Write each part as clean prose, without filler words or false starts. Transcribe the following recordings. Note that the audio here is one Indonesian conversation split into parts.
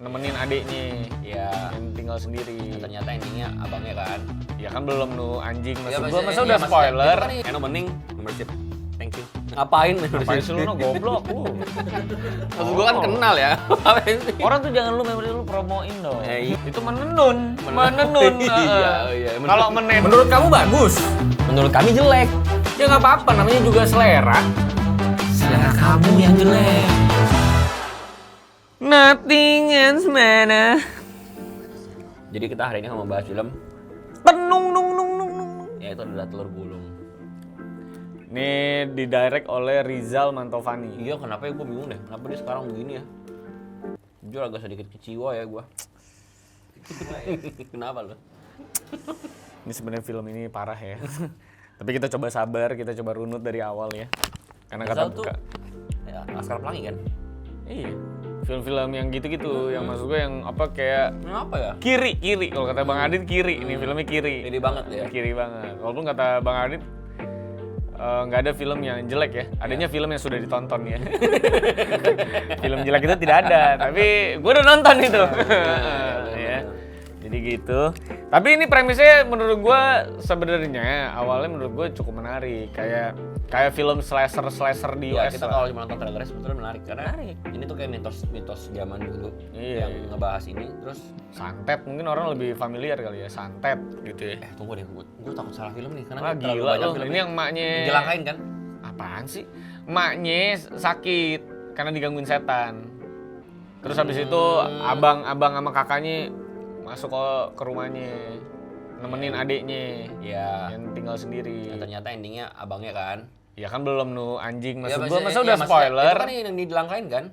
nemenin adiknya Ya. yang tinggal sendiri. Ternyata endingnya abangnya kan. Ya kan belum nu anjing, maksud Ya, gua masa iya, udah maksudnya spoiler. itu kan yang mending membership. Thank you. Ngapain membership? Ngapain sih lu no goblok lu? Maksud gua kan kenal ya. Ngapain sih? Orang tuh jangan lu membership lu promoin dong. Iya. Itu menenun. Iya, iya. Kalau menem. Menurut kamu bagus? Menurut kami jelek. Ya nggak apa-apa, namanya juga selera. Selera kamu yang jelek. Nothing else matter. Jadi kita hari ini akan membahas film Tenung nung nung nung nung. yaitu adalah Telur Gulung. Ini didirect oleh Rizal Mantovani. Iya, kenapa ya gue bingung deh. Kenapa dia sekarang begini ya? Jujur agak sedikit kecewa ya gue. Kenapa lo? Ini sebenarnya film ini parah ya. Tapi kita coba sabar, kita coba runut dari awal ya. Karena kata Rizal tuh buka. ya, Laskar Pelangi kan? Iya. Film-film yang gitu-gitu, yang maksud gue yang apa kayak Kenapa ya? kiri kalau kata Bang Adit kiri. Ini filmnya kiri. Ini banget ya. Kiri banget. Walaupun kata Bang Adit nggak ada film yang jelek ya. Adanya film yang sudah ditonton ya. Film jelek itu tidak ada, tapi gue udah nonton itu. Ya. Jadi gitu. Tapi ini premisnya menurut gue sebenarnya awalnya menurut gue cukup menarik. Kayak film slasher di Iya, US kita lah. kalau cuma nonton trailernya sebetulnya menarik karena ini tuh kayak mitos zaman dulu Iya. yang ngebahas ini terus Santet, mungkin orang lebih familiar kali ya, santet gitu ya. tunggu deh, gue takut salah film nih karena Wah terlalu gila banyak loh, film ini yang emaknya jelangkain kan? apaan sih? Emaknya sakit karena digangguin setan. Terus habis itu abang sama kakaknya masuk ke rumahnya, nemenin adiknya Iya. yang tinggal sendiri. Nah, ternyata endingnya abangnya kan? Ya kan belum nu anjing, maksud Ya, gua masa iya, udah maksudnya spoiler? Itu kan yang dilangkain kan?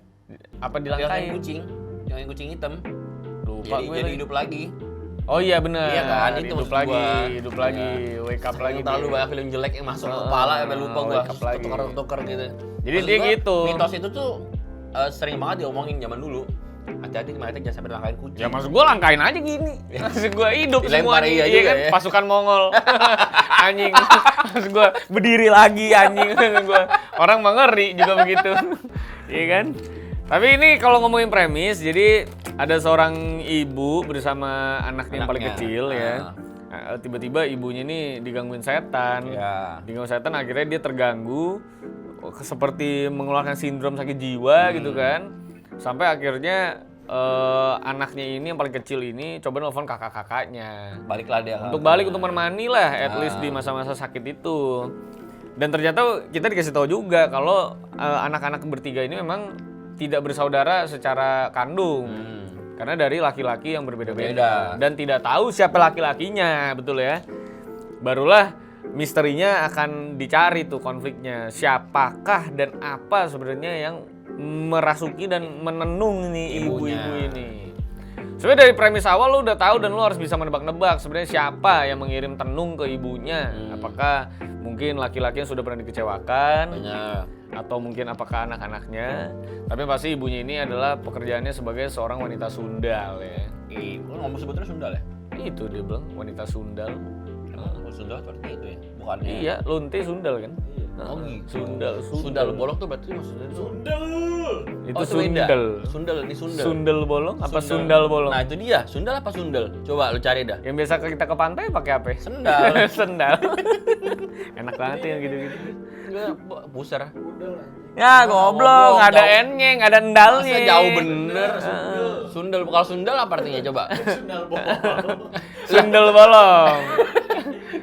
Apa Dilangkain dilangkain? kucing, yang kucing hitam. Lupa gue Jadi lagi. hidup lagi. Oh iya bener, Iya kan? Itu hidup maksud lagi, gua. hidup lagi, wake up lagi. Terlalu dia. banyak film jelek yang masuk ke kepala, sampai lupa gua. wake up lagi. Tuker gitu. Jadi Maksud dia gua, gitu. Mitos itu tuh sering banget diomongin zaman dulu. Hati-hati kemarin jangan sampai langkain kucing. Ya maksud gue langkain aja gini. Maksud gue hidup Dilempar semuanya, iya iya juga kan? ya. Pasukan Mongol. Anjing. Maksud gue berdiri lagi anjing. Maksud gue orang mah ngeri juga begitu. Iya kan? Tapi ini kalau ngomongin premis, jadi ada seorang ibu bersama anaknya yang paling Anaknya. kecil ya. Nah, tiba-tiba ibunya ini digangguin setan. Ya. Digangguin setan akhirnya dia terganggu seperti mengeluarkan sindrom sakit jiwa gitu kan. Sampai akhirnya anaknya ini yang paling kecil ini coba nelfon kakak-kakaknya Baliklah dia. untuk balik untuk menemani lah at least di masa-masa sakit itu. Dan ternyata kita dikasih tahu juga kalau anak-anak bertiga ini memang tidak bersaudara secara kandung. Karena dari laki-laki yang berbeda-beda dan tidak tahu siapa laki-lakinya, betul ya. Barulah misterinya akan dicari tuh konfliknya. Siapakah dan apa sebenarnya yang merasuki dan menenung nih ibu-ibu ini. Sebenarnya dari premis awal lo udah tahu dan lo harus bisa menebak-nebak sebenarnya siapa yang mengirim tenung ke ibunya. Apakah mungkin laki-laki yang sudah pernah dikecewakan atau mungkin apakah anak-anaknya. Tapi pasti ibunya ini adalah pekerjaannya sebagai seorang wanita sundal ya. Lu ngomong sebetulnya Sundal ya? Itu dia bilang wanita sundal. Emang Sundal seperti itu ya? Bukannya? Iya, lonte sundal kan? Oh gitu. Sundal bolong tuh berarti maksudnya Sundal. Itu Oh, beda. sundal. Sundal, ini Sundal. Sundal bolong apa sundal bolong? Nah, itu dia. Sundal apa Sundal? Coba lu cari dah. Yang biasa kita ke pantai pakai apa? Sendal. Sendal. Enak banget ya gitu-gitu. Pusar. Ya goblok, nggak ada jauh. N-nya, nggak ada endalnya. Masa jauh bener. Sundal. Kalau Sundal apa artinya coba? Sundal bolong.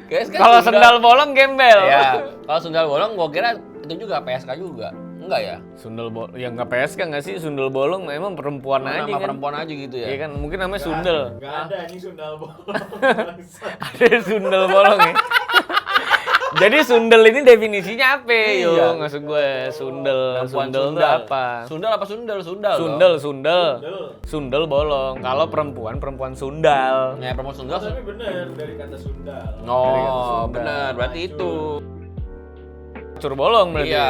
Guys, kan Kalau sendal bolong gembel. Ya, kalau Sundal bolong gua kira itu juga PSK juga. Enggak ya? Sundal bolong, ya nggak PSK nggak sih? Sundal bolong memang perempuan aja Nama kan? perempuan aja gitu ya. Iya kan, mungkin namanya sundel. Gak ada ini sundal bolong. Ada sundel bolong ya. Jadi sundel ini definisinya apa? Iya. Yo, maksud gue sundel. Perempuan Sundel itu apa? Sundal apa Sundal? Sundal. Sundel. Sundel bolong. Kalau perempuan sundal. Ya, perempuan Sundal. Tapi bener dari kata sundal. Oh, benar. Berarti itu. Cur bolong berarti. Iya.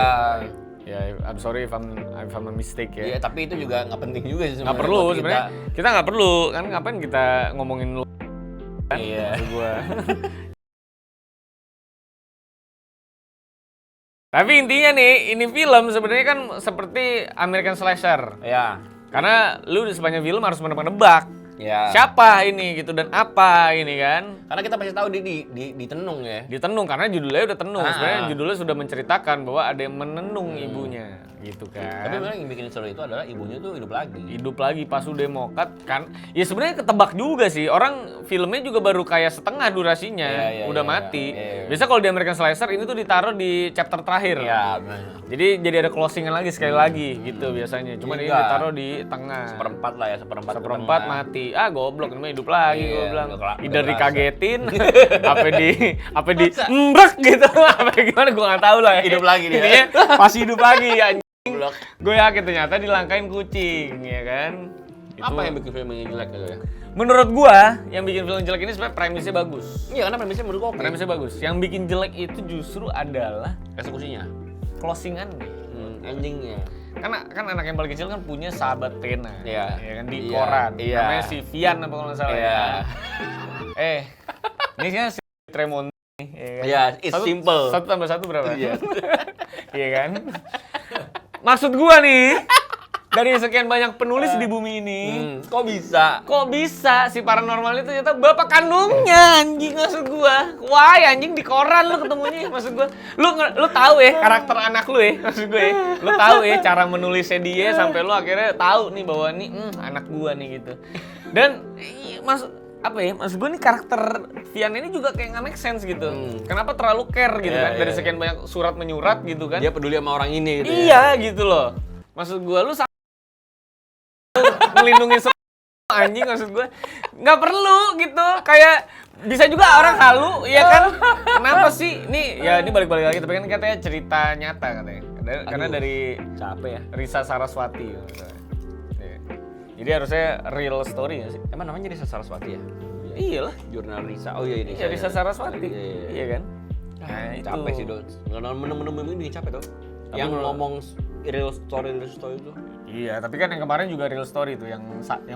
Ya, I'm sorry if I'm a mistake Iya, ya. tapi itu juga nggak penting juga sih Nggak sebenarnya. perlu buat sebenarnya. Kita nggak perlu kan ngapain kita ngomongin lu kan? Iya. Maksud gua. Tapi intinya nih, ini film sebenarnya kan seperti American Slasher. Ya. Karena lu di sepanjang film harus menebak Ya. siapa ini gitu dan apa ini kan. Karena kita pasti tahu di tenung ya. Ditenung karena judulnya udah tenung. Ah. Sebenarnya judulnya sudah menceritakan bahwa ada yang menenung ibunya gitu kan. Tapi memang yang bikin seru itu adalah ibunya tuh hidup lagi. Hidup lagi pas udah mokat kan. Ya sebenarnya ketebak juga sih. Orang filmnya juga baru kayak setengah durasinya Iya, udah iya, mati. iya. Biasa kalau di American Slicer ini tuh ditaruh di chapter terakhir. Iya, benar. Jadi ada closingan lagi sekali lagi gitu biasanya. Cuman ini Enggak. ditaruh di tengah. Seperempat lah ya, seperempat Seperempat mati. Ah goblok ini mah hidup lagi Iya, gue bilang. udah Either kerasa. dikagetin, apa di mbrek gitu. Apa gimana gue nggak tahu lah. Hidup lagi dia. Intinya masih hidup lagi anjing. Blok. Gue yakin ternyata dilangkain kucing ya kan. Apa yang bikin film ini jelek gitu ya? Menurut gua yang bikin film jelek ini sebenarnya premisnya bagus. Iya, karena premisnya menurut gua oke. Premisnya bagus. Yang bikin jelek itu justru adalah Eksekusinya. closingannya. Endingnya. Karena kan anak yang paling kecil kan punya sahabat pena, Iya. ya kan di Iya, koran. iya. Namanya si Vian apa kalau nggak salah Iya. ya. Ini kan si Tremont nih, ya kan? Iya, it's simple. 1 tambah 1 berapa? Iya. Iya kan? Maksud gua nih, dari sekian banyak penulis di bumi ini, Kok bisa? kok bisa si paranormal itu ternyata bapak kandungnya anjing maksud gua. Wah, anjing di koran lu ketemunya maksud gua. Lu tahu ya karakter anak lu ya maksud gue. Lu tahu ya cara menulisnya dia sampai lu akhirnya tahu nih bahwa nih anak gua nih gitu. Dan maksud gue nih karakter Vian ini juga kayak nggak make sense gitu. Kenapa terlalu care gitu Iya, kan dari iya, sekian banyak surat menyurat gitu kan. Dia peduli sama orang ini gitu ya. Iya gitu loh. Maksud gua lu ngelindungin anjing maksud gue nggak perlu gitu kayak bisa juga orang halu ya kan kenapa sih ini balik-balik lagi tapi kan katanya cerita nyata katanya karena dari Capek ya. Risa Saraswati katanya. Iya. Jadi harusnya real story nggak sih? Emang namanya Risa Saraswati ya? Iyalah. Jurnal Risa. Oh iya ini. Iya Risa Saraswati. Iya. Iya kan? Nah, itu. Capek sih dong. Menu-menu ini capek tuh. Tapi Yang menurut- ngomong real story itu. Iya, tapi kan yang kemarin juga real story tuh yang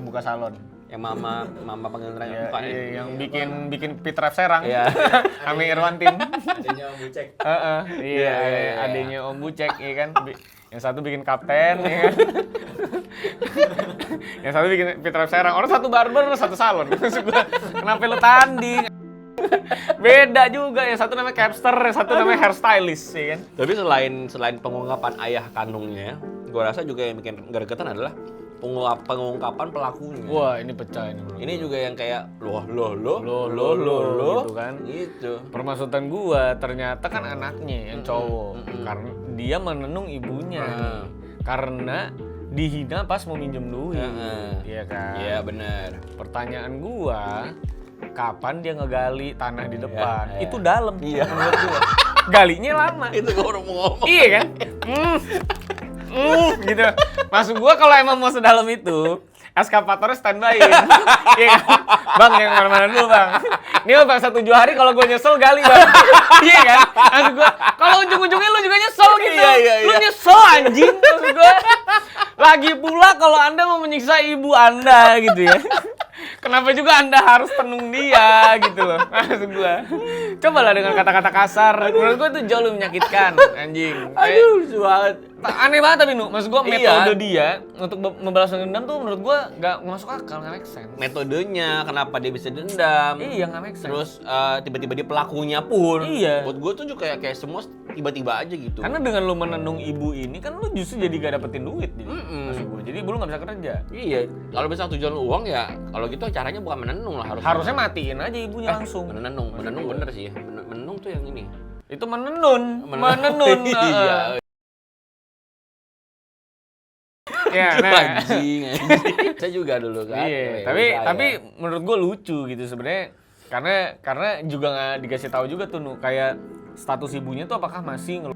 buka salon. Yang mama panggil terakhir Iya, bukan iya, yang bikin Peter Serang. Iya. Kami Irwantin. Adanya Om Bucek. Iya, Iya, iya. adanya Om Bucek, ya kan. Yang satu bikin kapten, ya kan. Yang satu bikin Peter Serang. Orang satu barber, satu salon. Maksud gua, kenapa lu tanding? Beda juga, yang satu namanya capster, yang satu namanya hairstylist, ya kan. Tapi selain pengungkapan ayah kandungnya, gue rasa juga yang bikin gregetan adalah pengungkapan pelakunya. Wah, ini pecah ini bro. Ini juga yang kayak loh gitu kan. Gitu. Permaksudkan gua ternyata kan anaknya yang cowok karena dia menenung ibunya karena dihina pas mau minjem duit. Iya kan? Iya benar. Pertanyaan gua, kapan dia ngegali tanah di depan? Iya. Itu dalam Iya. menurut gua. Galinya lama. Itu gue udah mau ngomong. Iya kan? Gitu. Maksud gua kalau emang mau sedalam itu, eskavatornya standby. Iya kan? Bang, yang mana-mana dulu, Bang. Ini mah bang 1-2 hari kalau gua nyesel gali, Bang. Iya kan? Maksud gua, kalau ujung-ujungnya lu juga nyesel gitu. Iya. Lu nyesel anjing maksud gua. Lagi pula kalau Anda mau menyiksa ibu Anda gitu ya. Kenapa juga Anda harus tenung dia gitu loh. Maksud gua. Cobalah dengan kata-kata kasar. Menurut gua itu jauh lebih menyakitkan, anjing. Aduh, lucu banget. Aneh banget tapi Nu, maksud gua Iya. metode dia untuk membalas dendam tuh menurut gua nggak masuk akal, nggak make sense. Metodenya, kenapa dia bisa dendam. Iya, nggak make sense. Terus tiba-tiba dia pelakunya pun. Iya. Buat gue tuh juga kayak semua tiba-tiba aja gitu. Karena dengan lu menenung ibu ini kan lu justru jadi gak dapetin duit jadi. Maksud gua. Jadi ibu lu nggak bisa kerja. Iya, kalau bisa tujuan uang ya, kalau gitu caranya bukan menenung lah Harusnya matiin aja ibunya langsung. Menenung bener sih. Menenung tuh yang ini. Itu menenun. Menenun. Iya. Ya, nah. Anjing. Saya juga dulu kan. Iya, Ya, tapi menurut gue lucu gitu sebenarnya karena juga nggak dikasih tahu juga tuh Nu, kayak status ibunya tuh apakah masih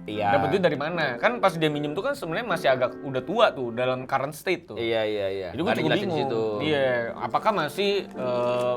iya. dapat duit dari mana? Kan pas dia minjem tuh kan sebenarnya masih agak udah tua tuh dalam current state tuh. Iya. Jadi gue Nggak cukup dijelasin di bingung. situ. Iya, apakah masih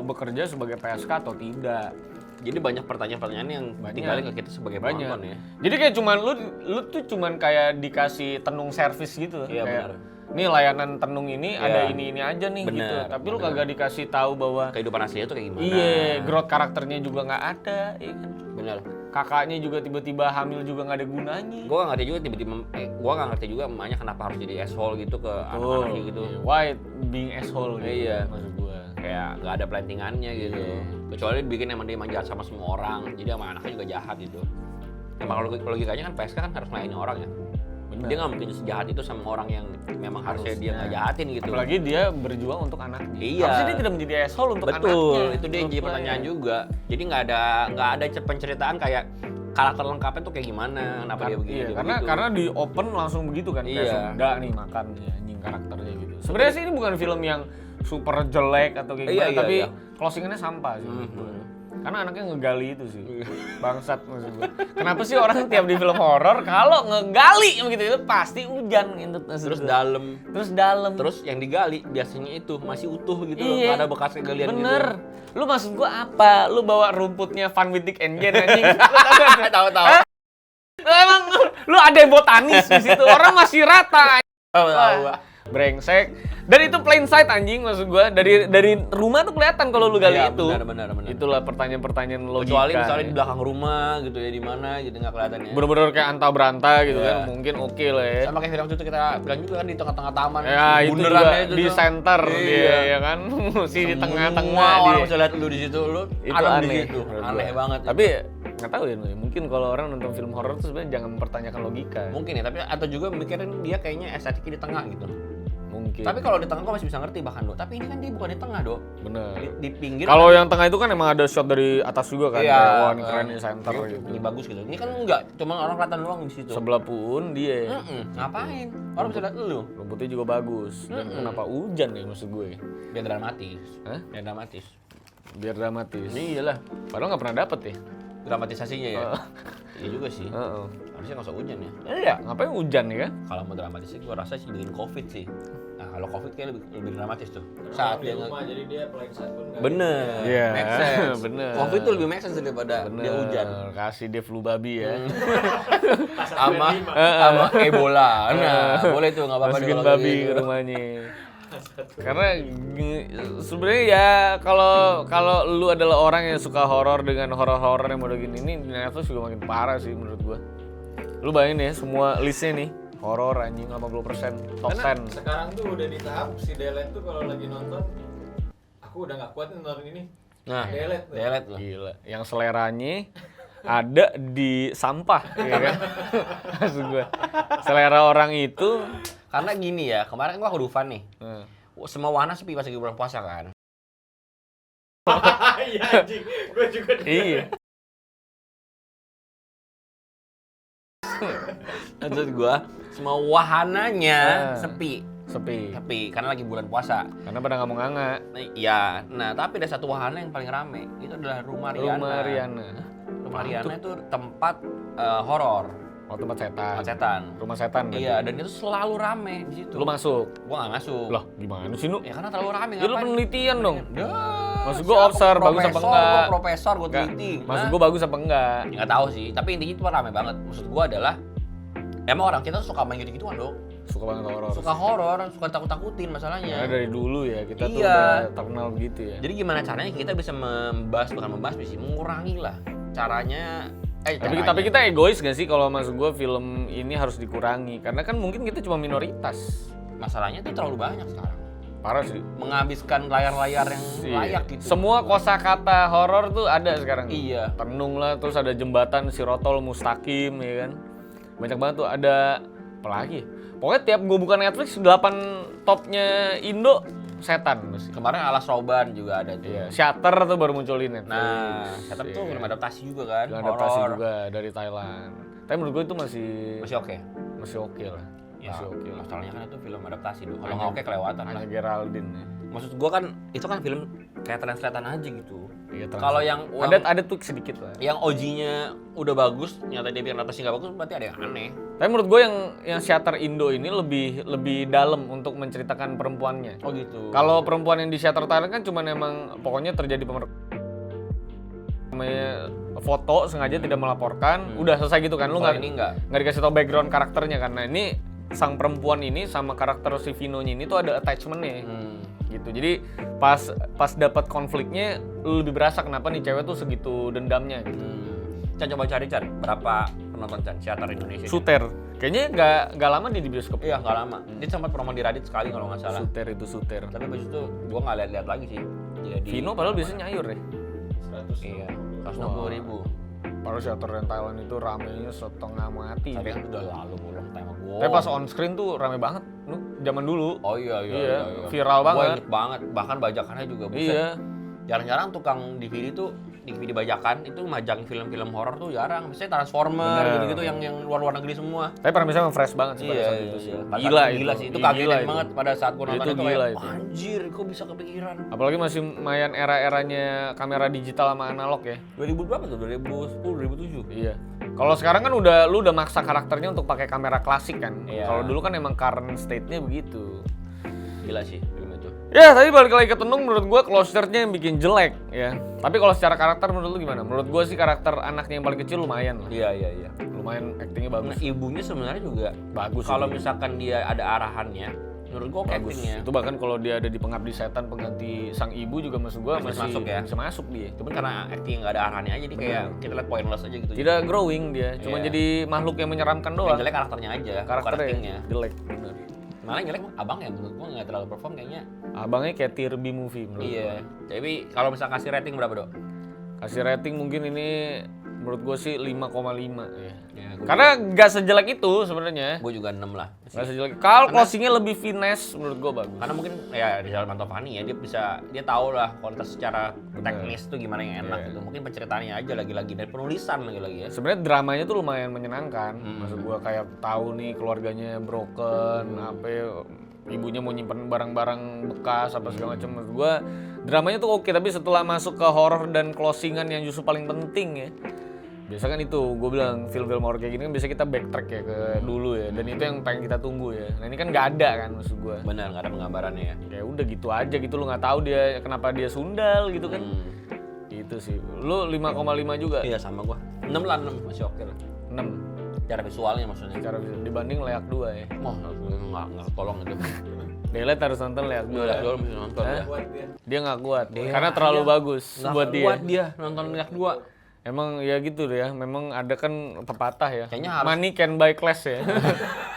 bekerja sebagai PSK atau tidak? Jadi banyak pertanyaan-pertanyaan yang tinggalin ke kita sebagai penonton ya. Jadi kayak cuman lu tuh cuman kayak dikasih tenung servis gitu. Iya, kayak, benar. Nih layanan tenung ini Iya. ada ini aja nih gitu. Benar, Tapi lu benar. kagak dikasih tahu bahwa Kehidupan aslinya tuh kayak gimana? iya, growth karakternya juga nggak ada, iya kan? Benar. kakaknya juga tiba-tiba hamil juga nggak ada gunanya. Gue nggak ngerti juga tiba-tiba, gue nggak ngerti juga emaknya kenapa harus jadi asshole gitu ke anak-anaknya gitu. Why being asshole gitu. Iya. Maksud gue. Kayak nggak ada plantingannya gitu. Kecuali bikin emang dia emang jahat sama semua orang, jadi sama anaknya juga jahat gitu. Emang logikanya kan PSK kan harus melayani orang ya. Bener. Dia nggak mungkin sejahat itu sama orang yang memang harusnya dia nggak jahatin gitu. Apalagi dia berjuang untuk anaknya. Iya. Harusnya dia tidak menjadi asshole untuk anaknya. Betul, itu dia yang jadi Menurut pertanyaan gue. juga. Jadi nggak ada penceritaan kayak karakter lengkapnya tuh kayak gimana, kenapa dia begini. Iya, dia karena begitu. karena di open langsung begitu kan. Kayak Iya. Sunda nih makan nih anjing karakternya gitu. Sebenarnya sih ini bukan film yang super jelek atau kayak Iya, gimana, iya, tapi iya. closingannya sampah sih menurut gue. Karena anaknya ngegali itu sih. Iya. Bangsat maksud gue. Kenapa sih orang tiap di film horor kalau ngegali begitu itu pasti hujan gitu maksud Terus gue. dalam, Terus dalam. terus yang digali biasanya itu masih utuh gitu loh, Iya. nggak ada bekas kegalian Bener. gitu. Lu maksud gua apa? Lu bawa rumputnya Fun with Dick and Jane anjing. Lu tahu nggak? Tahu. Emang lu ada botanis di situ. Orang masih rata. Tahu. Brengsek. Dan itu plain sight anjing maksud gua. Dari rumah tuh kelihatan kalau lu gali Iya, itu. benar. Itulah pertanyaan-pertanyaan logika. Kecuali misalnya di belakang rumah gitu ya, di mana jadi nggak kelihatan ya. Bener-bener kayak anta beranta gitu Iya. kan. Mungkin oke lah ya. Sama kayak film itu kita bilang juga kan di tengah-tengah taman. Ya itu juga bunderannya itu di tuh. center Iya. dia ya kan. Mesti di tengah-tengah Semua dia. orang bisa lihat lu di situ, lu Itu ada di aneh. situ. menurut Aneh gua. banget. Tapi nggak tahu ya, mungkin kalau orang nonton film horor tuh sebenarnya jangan mempertanyakan logika. Mungkin ya, tapi atau juga mikirin dia kayaknya estetiknya di tengah gitu. Mungkin. Tapi kalau di tengah gua masih bisa ngerti bahkan Do. Tapi ini kan dia bukan di tengah Do. bener. Di pinggir. Kalau yang tengah itu kan emang ada shot dari atas juga kan. Iya, Kayak, wah ini keren nih center ini, gitu. ini bagus gitu. Ini kan enggak, cuma orang kelihatan doang di situ. Sebelah pun dia. Ngapain? Orang bisa lihat lu. Rumputnya juga bagus. Dan kenapa hujan ya maksud gue? Biar dramatis. Hah? Biar dramatis. Biar dramatis. Iyalah, Padahal nggak pernah dapet ya. dramatisasinya ya. Iya juga sih. Heeh. Harusnya nggak usah hujan ya. Iya, ngapain hujan ya kan? Kalau mau dramatisnya gua rasa sih bikin Covid sih. Nah, kalau Covid kayak lebih dramatis tuh. Saat Saat di dia rumah jadi dia plain sight pun nggak. bener. Iya, Make sense. bener. Covid tuh lebih make sense daripada dia hujan. Kasih dia flu babi ya. Sama sama Ebola. Nah, boleh tuh nggak apa-apa Masukin kalau babi gitu. ke rumahnya. Karena sebenarnya ya kalau lu adalah orang yang suka horor dengan horor-horor yang model gini, ini di Netflix juga makin parah sih menurut gua. Lu bayangin ya semua listnya nih horor anjing 80% top Karena 10. sekarang tuh udah di tahap si Delete tuh kalau lagi nonton, aku udah nggak kuat nih nonton ini. Nah, Delete tuh. delete loh. Gila, yang seleranya ada di sampah ya kan. Maksud gua. Selera orang itu Karena gini ya, kemarin gua ke Dufan nih. eh, Semua wahana sepi pas lagi bulan puasa kan. Iya anjing, gue juga. iya. Maksud gua, semua wahananya sepi. Sepi. Karena lagi bulan puasa. Karena pada nggak mau nganga. Nah, iya, nah tapi ada satu wahana yang paling rame. Itu adalah Rumah Riana. Rumah Riana. Rumah Riana itu tempat horor, Oh tempat setan. tempat setan. Rumah setan berarti. Iya, dan itu selalu rame di situ. Lu masuk. Gua nggak masuk. Lah, gimana sih lu? Ya karena terlalu rame. Ya lu penelitian dong. Dah, Maksud gua siapa observe, bagus apa profesor, enggak? Gua profesor, gua Enggak. teliti. Maksud Nah, gua bagus apa enggak? ya nggak tahu sih, tapi intinya itu rame banget. Maksud gua adalah emang orang kita tuh suka main gitu-gituan dong. Suka banget horor. Suka horor, suka takut-takutin masalahnya. Karena dari dulu ya kita tuh Iya. udah terkenal begitu ya. Jadi gimana caranya kita bisa bukan membahas sih, mengurangi lah caranya. Tapi kita egois gak sih kalau maksud gua film ini harus dikurangi? Karena kan mungkin kita cuma minoritas. masalahnya tuh terlalu banyak sekarang. Parah sih. Menghabiskan layar-layar yang Iya. layak gitu. Semua kosakata horor tuh ada sekarang. Iya. Tenung lah, terus ada jembatan Sirotol Mustaqim ya kan. Banyak banget tuh ada apa lagi? Pokoknya tiap gua buka Netflix 8 topnya Indo setan mesti. Kemarin Alas Roban juga ada tuh. Iya, Shutter tuh baru muncul di Netflix. Nah, setup tuh Iya. film adaptasi juga kan. Film adaptasi horor. juga dari Thailand. Tapi menurut gue itu Masih oke. masih oke lah. Ya, Masih oke lah. masalahnya kan itu film adaptasi dong. Kalau Hanya- nggak oke kelewatan lah. Hanya Geraldine ya. Maksud gua kan itu kan film kayak translatean aja gitu. Iya, Kalau yang ada tweak sedikit lah. yang OG-nya udah bagus, nyata dia bikin adaptasi nggak bagus, berarti ada yang aneh. Tapi menurut gue yang Shutter Indo ini lebih dalam untuk menceritakan perempuannya. Oh gitu. Kalau perempuan yang di Shutter Thailand kan cuma emang pokoknya terjadi foto sengaja tidak melaporkan, udah selesai gitu kan. Lu Kalau nggak ini nggak. dikasih tau background karakternya kan. Nah ini sang perempuan ini sama karakter si Vino-nya ini tuh ada attachment-nya. Gitu. Jadi pas dapat konfliknya lu lebih berasa kenapa nih cewek tuh segitu dendamnya gitu. Chan, coba cari Chan, berapa penonton Chan teater Indonesia? Suter. Kayaknya nggak lama di bioskop. Iya, nggak lama. Dia sempat promo di Radit sekali kalau nggak salah. Suter itu Suter. Tapi habis itu gua nggak lihat-lihat lagi sih. Jadi Vino padahal biasanya nyayur ya. 100. iya, 160.000. Padahal teater yang Thailand itu ramenya setengah mati. Tapi kan udah lalu belum time gua. Tapi pas on screen tuh rame banget. Lu zaman dulu. Oh iya, Viral Gua banget. inget banget, bahkan bajakannya juga buset. Iya. Jarang-jarang tukang DVD tuh DVD bajakan itu majang film-film horor tuh jarang. Misalnya Transformer Bener. gitu-gitu yang luar negeri semua. Tapi Parmesan memang fresh banget sih pada saat itu sih. Gila sih. Itu Iya, kaget gila banget pada saat gua nonton Itu itu, gila kayak, itu. anjir, kok bisa kepikiran. Apalagi masih main era-eranya kamera digital sama analog ya. 2000 berapa tuh? 2010, 2007. Iya. Kalau sekarang kan lu udah maksa karakternya untuk pakai kamera klasik kan. Iya. Kalau dulu kan emang current state-nya begitu. Gila sih film itu. Ya, tapi balik lagi ke Tenung, menurut gua closure-nya yang bikin jelek ya. Tapi kalau secara karakter menurut lu gimana? Menurut gua sih karakter anaknya yang paling kecil lumayan lah. Iya. Lumayan actingnya bagus. Nah, ibunya sebenarnya juga Bagus kalau ibunya. misalkan dia ada arahannya, menurut gua Bagus. actingnya. Itu bahkan kalau dia ada di Pengabdi Setan pengganti sang ibu juga maksud gua Masih masih masuk ya? bisa masuk dia. Cuman karena acting nggak ada arahannya aja, jadi kayak kita lihat pointless aja gitu. Tidak growing dia, cuma Iya. jadi makhluk yang menyeramkan Yang doang. jelek karakternya aja, bukan actingnya. Karakternya jelek bener. Malah yang jelek abang ya, menurut gua nggak terlalu perform kayaknya. Abangnya kayak tier B movie menurut Iya. gua. Tapi kalau misalnya kasih rating berapa, Dok? Kasih rating mungkin ini menurut gue sih 5,5 ya. Ya, Karena nggak sejelek itu sebenarnya. gue juga 6 lah. Nggak sejelek. Kalau closingnya lebih finesse menurut gue bagus. Karena mungkin ya Rizal Mantovani ya dia tahu lah kualitas secara teknis tuh gimana yang enak Iya. gitu. Mungkin penceritaannya aja lagi-lagi dan penulisan lagi-lagi ya. Sebenarnya dramanya tuh lumayan menyenangkan. Maksud gue kayak tahu nih keluarganya broken, apa ya, ibunya mau nyimpen barang-barang bekas apa segala macam. Maksud gue dramanya tuh oke, tapi setelah masuk ke horror dan closingan yang justru paling penting ya. Biasa kan itu, gue bilang film-film horror kayak gini kan biasa kita backtrack ya ke dulu ya, dan itu yang pengen kita tunggu ya. Nah ini kan nggak ada kan maksud gue. Benar, nggak ada penggambarannya ya. Ya udah gitu aja gitu, lu nggak tahu dia kenapa dia sundal gitu kan. Itu sih. Lu 5,5 juga. Iya sama gua. 6 lah, 6 masih oke lah. 6 Cara visualnya maksudnya. secara dibanding Leak 2 ya. Oh, nggak tolong itu. Delet harus nonton Leak 2. Lihat dulu mesti nonton ya. Buat dia. Dia nggak kuat karena terlalu bagus Nggak buat dia. kuat dia nonton Lihat 2. Emang ya gitu deh ya. Memang ada kan pepatah ya. Kayaknya harus- Money can buy class ya.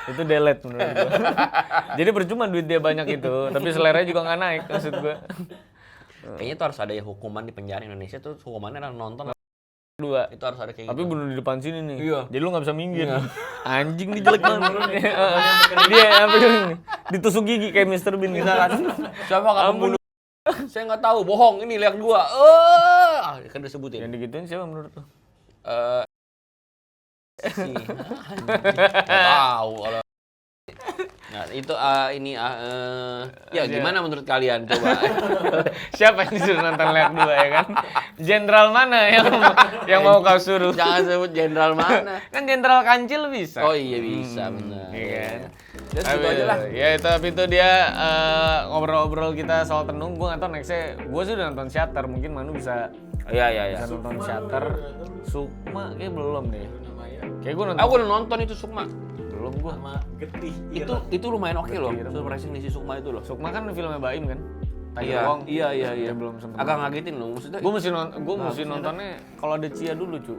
Itu Delet menurut gua. Jadi percuma duit dia banyak itu, tapi seleranya juga nggak naik maksud gua. Kayaknya tuh harus ada ya hukuman di penjara Indonesia tuh hukumannya adalah nonton 2. itu harus ada kayak Tapi gitu. bunuh di depan sini nih. Iya. Jadi lu nggak bisa minggir. Anjing nih jelek banget. Dia apa ini? Ditusuk gigi kayak Mr. Bean gitu kan. Siapa kamu bunuh? Saya nggak tahu, bohong. Ini Lihat 2. Kan disebutin. Yang digituin siapa menurut lu? Sih. Nggak tahu kalau. Nah, itu ya gimana menurut kalian coba? Siapa yang disuruh nonton Leak 2 ya kan? Jenderal mana yang mau kau suruh? Jangan sebut jenderal mana. Kan Jenderal Kancil bisa. Oh iya bisa benar. Iya kan? Terus gitu aja lah. Ya tapi itu dia ngobrol-ngobrol kita soal Tenung. Gue nggak tahu nextnya. Gue sih udah nonton Shutter. Mungkin Manu bisa Iya. bisa nonton Shutter. Sukma kayak belum deh. Kayak gue nonton. Aku udah nonton itu Sukma. Belum gue. Sama Getih. Itu lumayan oke loh. Irem. Surprising di si Sukma itu loh. Sukma kan filmnya Baim kan? Iya. Wong. Iya. Dia belum sempet. Agak ngagetin loh maksudnya. Gue mesti nontonnya kalau ada Cia dulu cu.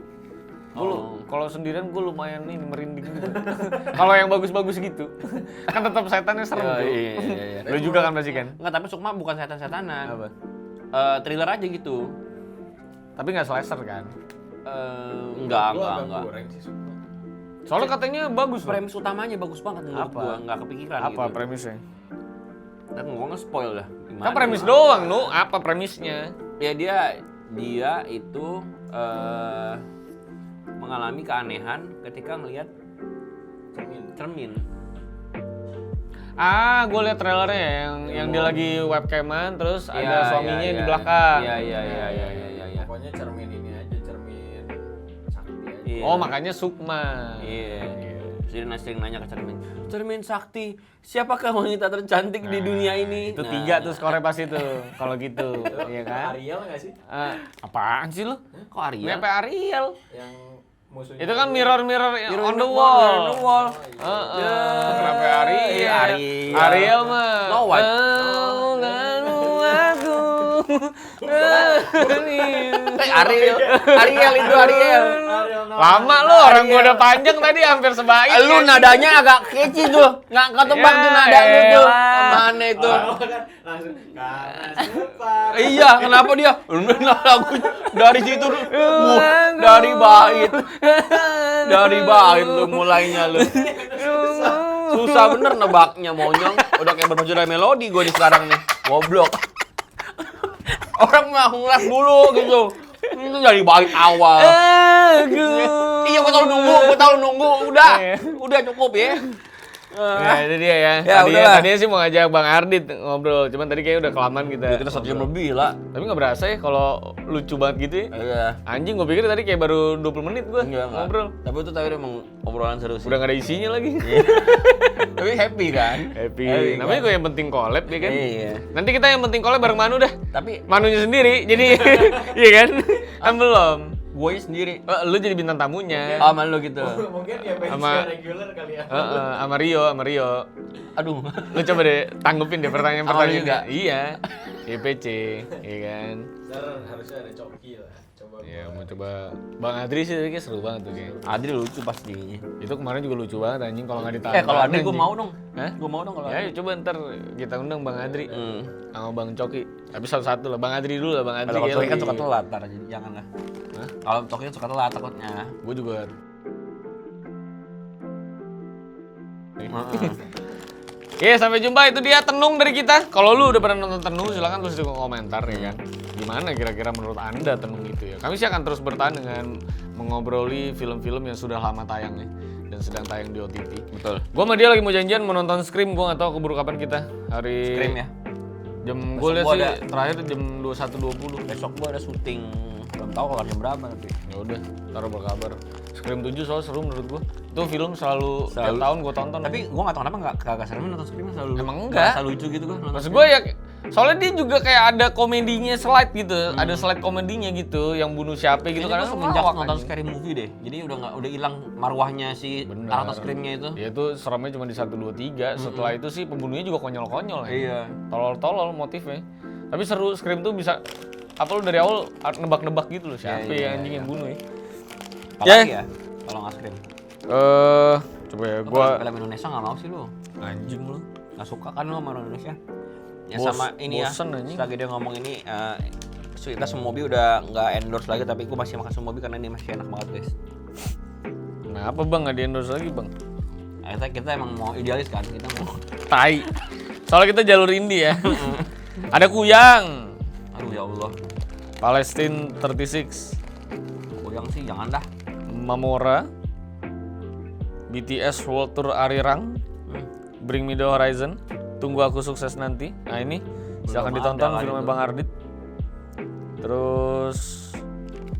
Kalau sendirian gue lumayan nih merinding gitu. Kalau yang bagus-bagus gitu, kan tetap setannya serem tuh. Iya. Lu juga kan pasti kan? Enggak, tapi Sukma bukan setan-setanan. Apa? Thriller aja gitu. Tapi nggak slasher kan? Enggak. Goreng sih semua. Soalnya katanya bagus loh. Premis utamanya bagus banget menurut Apa? gua, nggak kepikiran Apa gitu. premisnya? Dan gua nge-spoil lah. Gimana? Kan premis doang, Nu. Apa premisnya? Ya dia itu mengalami keanehan ketika ngelihat cermin. Ah, gue liat trailernya ya, yang dia lagi webcaman, terus ada suaminya di belakang. Iya. Pokoknya cermin ini aja, cermin sakti aja. Iya. Oh, makanya Sukma. Iya. Jadi sering nanya ke cermin sakti, siapakah wanita tercantik di dunia ini? Itu 3 tuh skornya pas itu, kalau gitu, iya kan? Ariel nggak sih? Apaan sih lu? Kok Ariel? Nyampe Ariel. Yang musuhnya. Itu kan mirror on the Mirror wall. on the wall. Kenapa Ariel? Ariel mah. No White. Lalu aku. Ariel itu Ariel. Ariel Lama lo, orang gua udah panjang tadi hampir sebaik. Lu nadanya agak kece tuh, nggak ketebak tuh nada lu tuh. Mana itu? Langsung karena suka. Iya, kenapa dia? Lagu dari situ dari bait lu mulainya lu. Susah bener nebaknya monyong. Udah kayak berpacu dari melodi gue nih sekarang nih. Goblok. Orang mah ngulas dulu gitu. Itu dari bait awal. Iya, gue tahu nunggu. Udah cukup ya. Nah, itu dia ya. Ya, Tadinya sih mau ngajak Bang Ardit ngobrol, cuman tadi kayaknya udah kelamaan kita. Kita 1 jam lebih lah. Tapi nggak berasa ya kalau lucu banget gitu ya. Iya. Anjing, gue pikir tadi kayak baru 20 menit gua Enggak. ngobrol. Tapi itu tadi emang obrolan seru sih. Udah nggak ada isinya lagi. Tapi happy kan? Happy. Happy, Namanya kan? gue yang penting collab ya kan. Iya. Nanti kita yang penting collab bareng Manu dah. Tapi Manunya sendiri, jadi iya kan? Kan belum. gue sendiri. Lu jadi bintang tamunya. Sama lu gitu. Mungkin ya fans Sama- reguler kali ya. Sama Rio. Aduh. Lu coba deh tanggepin deh pertanyaan-pertanyaan. Sama lu juga? Iya. IPC, iya kan. Ntar harusnya ada coki lah. Coba Iya, mau coba Bang Adri sih kayaknya seru banget tuh kayak. Adri lucu pasti. Itu kemarin juga lucu banget anjing kalau nggak ditahan. Kalau Adri gue anjing. mau dong. Hah? Gue mau dong kalau Ya, Adri. coba ntar kita undang Bang Adri Hmm. sama Bang Coki. Tapi satu-satu lah, Bang Adri dulu lah, Bang Adri. Kalau Toki kan lebih- suka telat, ntar jadi jangan lah. Hah? Kalau Toki kan suka telat takutnya. Gue juga. Oke, sampai jumpa. Itu dia Tenung dari kita. Kalau lu udah pernah nonton Tenung, silakan tulis di kolom komentar ya kan. Gimana kira-kira menurut Anda Tenung itu ya? Kami sih akan terus bertahan dengan mengobroli film-film yang sudah lama tayang nih dan sedang tayang di OTT. Betul. Gua sama dia lagi mau janjian mau nonton Scream, gua nggak tahu keburu kapan kita. Hari Scream ya. Jam Besok gue lihat gua sih ada- terakhir jam 21.20. Besok gue ada syuting. Belum tahu kalau jam berapa tapi. Ya udah, taruh berkabar. Scream 7 soalnya seru menurut gua. Itu film selalu tiap tahun gua tonton. Tapi gue nggak tahu kenapa nggak seru nonton Scream selalu. Emang enggak? Selalu lucu gitu kan. Maksud gue ya, soalnya dia juga kayak ada komedinya slide gitu, ada slide komedinya gitu, yang bunuh siapa gitu. Kayaknya Karena gue semenjak ngelawak, nonton anjing. Scary Movie deh. Jadi udah hilang marwahnya si Bener. karakter Scream-nya itu. Ya itu seremnya cuma di 1, 2, 3. Setelah itu sih pembunuhnya juga konyol-konyol ya. Iya. Tolol-tolol motifnya. Tapi seru, Scream tuh bisa apa lu dari awal nebak-nebak gitu loh siapa Iya, ya anjing yang bunuh ya. Apalagi ya? Kalau nggak Scream. Coba ya Gua gua film Indonesia nggak mau sih lu. anjing lu. Nggak suka kan lu sama orang Indonesia? Ya sama ini bosen, ya. anjing. Lagi dia ngomong ini kita Sumobi udah nggak endorse lagi tapi gue masih makan Sumobi karena ini masih enak banget guys. Kenapa Bang nggak di-endorse lagi, Bang? Kita emang mau idealis kan, kita mau. Tai. Soalnya kita jalur indie ya. Ada Kuyang, Aduh ya Allah, Palestine 36, goyang sih jangan dah. Mamora, BTS World Tour Arirang, Bring Me The Horizon, Tunggu Aku Sukses Nanti. Nah ini silahkan Belum ditonton ada kan filmnya itu. Bang Ardit. Terus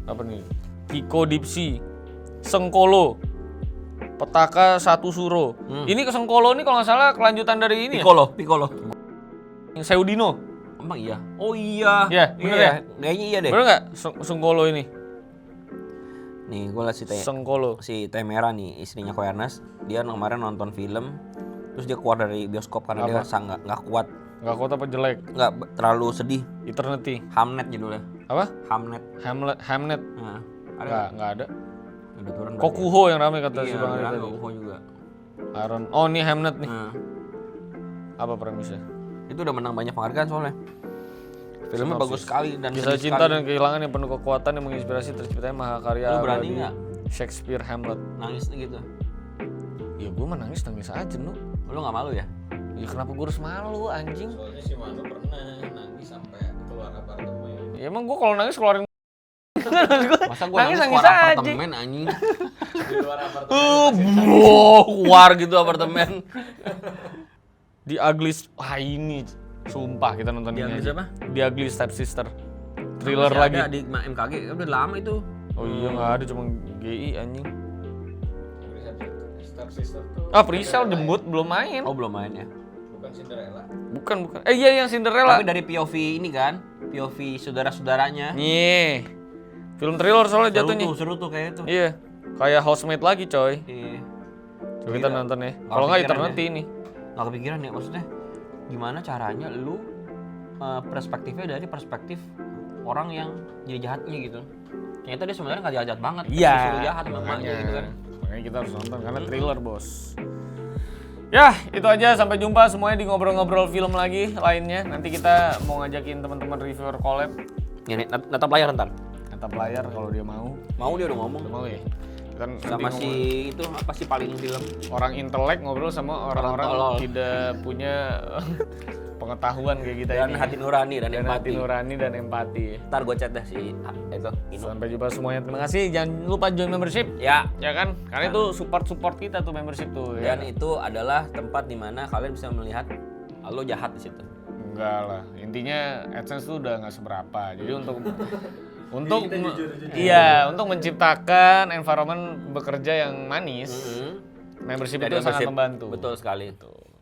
apa nih? Kiko Dipsi, Sengkolo, Petaka Satu Suro. Ini ke Sengkolo nih kalau nggak salah kelanjutan dari ini Piccolo. ya? Seudino. Emang iya? Oh iya. Iya, bener ya? Kayaknya iya deh. Bener nggak Sengkolo ini? Nih, gue liat Sengkolo. si Temera nih, istrinya Ko Ernest, dia kemarin nonton film, terus dia keluar dari bioskop karena dia nggak kuat, Nggak kuat apa jelek? nggak terlalu sedih. Eternity. Hamnet judulnya. Apa? Hamnet. Hamnet. Nah, ada Nggak ada. udah turun. Kokuho yang ramai kata si Iya, Bang Ardit ada tadi. Kokuho juga. Aaron. Oh, ini Hamnet nih. Nah, Apa premisnya? itu udah menang banyak penghargaan soalnya. Filmnya bagus sekali dan Kisah sedih cinta sekali. dan kehilangan yang penuh kekuatan yang menginspirasi terciptanya mahakarya Lu berani abadi nggak? Shakespeare Hamlet. Nangis gitu. Ya gue mah nangis aja nu. Lu nggak malu ya? Ya kenapa gue harus malu anjing? Soalnya si Manu pernah nangis sampai keluar apartemen. Ya emang gue kalau nangis keluarin. Masa gua Nangis nangis keluar aja. apartemen anjing. Di luar apartemen. Keluar gitu apartemen. The Ugly Wah ini sumpah kita nonton The ini Ugly aja. siapa? The Ugly Stepsister. Thriller Masih lagi. ada di MKG, udah lama itu. Oh iya nggak ada cuma GI anjing. Star Sister tuh. Ah Priscil jembut belum main. Oh belum main ya. Bukan Cinderella. Bukan. Iya yang Cinderella. Tapi dari POV ini kan, POV saudara-saudaranya. Nih. Film thriller soalnya jatuhnya. Seru tuh kayak itu. Iya. Kayak Housemate lagi coy. Iya. Coba kita Gila. nonton ya. Nggak Kalau nggak kepikiran Eternity ini. Nggak kepikiran ya maksudnya. Gimana caranya lu perspektifnya dari perspektif orang yang jadi jahatnya gitu. Ternyata dia sebenarnya nggak jahat banget. Iya. Disuruh jahat sama emaknya gitu kan. Makanya kita harus nonton karena thriller, Bos. Ya, itu aja. Sampai jumpa semuanya di ngobrol-ngobrol film lagi lainnya. Nanti kita mau ngajakin teman-teman reviewer collab. Ini natap layar ntar. Natap layar kalau dia mau. Mau dia udah ngomong. Udah mau ya? Kita Sama nanti si itu apa sih paling film? orang intelek ngobrol sama orang-orang tolol. tidak punya pengetahuan kayak kita Dan ini. hati nurani dan Dan hati empati. nurani dan empati. Ntar gue chat dah si itu Ino. Sampai jumpa semuanya. Terima kasih. Jangan lupa join membership. Ya. Ya kan? Karena itu support kita tuh membership tuh. Ya. Dan itu adalah tempat di mana kalian bisa melihat lo jahat di situ. Enggak lah. Intinya AdSense tuh udah nggak seberapa. Jadi untuk iya, untuk menciptakan environment bekerja yang manis, membership Dari itu sangat membantu. Betul sekali.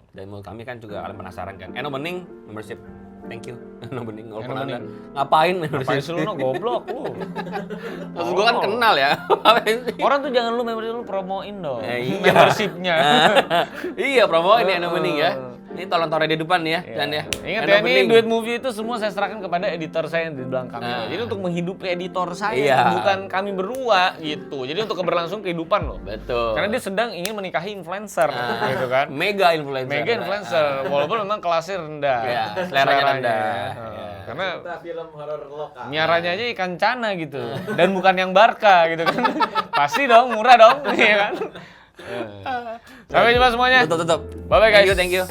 Dan menurut kami kan juga kalian penasaran kan. Eno Bening membership. Thank you. Eno Bening Eno Anda. Bening. Ngapain Ngapain membership? sih lu no goblok lu? Maksud gue kan kenal ya. Ngapain sih? Orang tuh jangan lu membership lu promoin dong. Iya. Membershipnya. Iya, promoin ya Eno Bening ya. Ini tolong taruh di depan nih ya, Dan ya. Ingat Eno ya, ini Bening. duit movie itu semua saya serahkan kepada editor saya yang di belakang kamera. Jadi untuk menghidupi editor saya, Iya. bukan kami berdua gitu. Jadi untuk keberlangsungan kehidupan loh. Betul. Karena dia sedang ingin menikahi influencer gitu kan. Mega influencer. Mega influencer, walaupun memang kelasnya rendah. Iya, seleranya rendah. Karena Kita film horor lokal. miaranya aja ikan cana gitu. Dan bukan yang Barca gitu kan. Pasti dong, murah dong, iya kan. Sampai jumpa semuanya. Tutup. Bye-bye guys. Thank you.